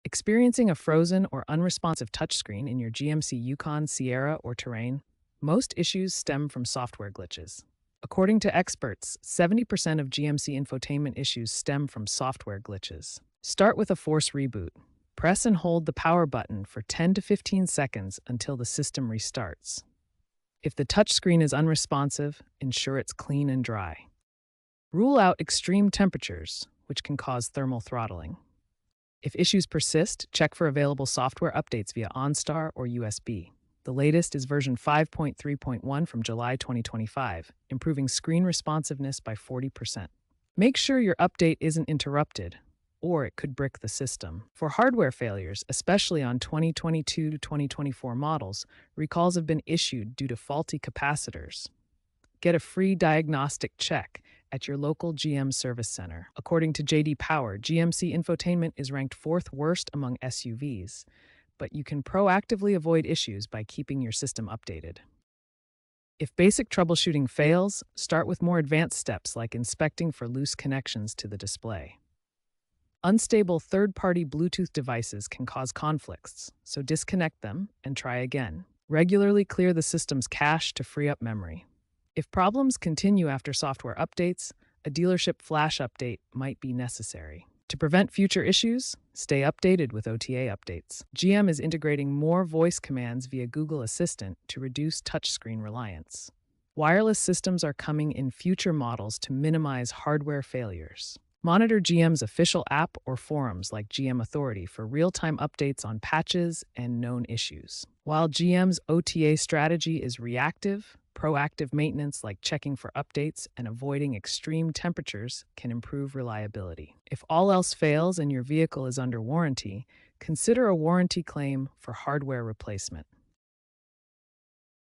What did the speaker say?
Experiencing a frozen or unresponsive touchscreen in your GMC Yukon, Sierra, or Terrain? Most issues stem from software glitches. According to experts, 70% of GMC infotainment issues stem from software glitches. Start with a force reboot. Press and hold the power button for 10 to 15 seconds until the system restarts. If the touchscreen is unresponsive, ensure it's clean and dry. Rule out extreme temperatures, which can cause thermal throttling. If issues persist, check for available software updates via OnStar or USB. The latest is version 5.3.1 from July 2025, improving screen responsiveness by 40%. Make sure your update isn't interrupted, or it could brick the system. For hardware failures, especially on 2022 to 2024 models, recalls have been issued due to faulty capacitors. Get a free diagnostic check at your local GM service center. According to JD Power, GMC Infotainment is ranked 4th worst among SUVs, but you can proactively avoid issues by keeping your system updated. If basic troubleshooting fails, start with more advanced steps like inspecting for loose connections to the display. Unstable third-party Bluetooth devices can cause conflicts, so disconnect them and try again. Regularly clear the system's cache to free up memory. If problems continue after software updates, a dealership flash update might be necessary. To prevent future issues, stay updated with OTA updates. GM is integrating more voice commands via Google Assistant to reduce touchscreen reliance. Wireless systems are coming in future models to minimize hardware failures. Monitor GM's official app or forums like GM Authority for real-time updates on patches and known issues. While GM's OTA strategy is reactive, proactive maintenance like checking for updates and avoiding extreme temperatures can improve reliability. If all else fails and your vehicle is under warranty, consider a warranty claim for hardware replacement.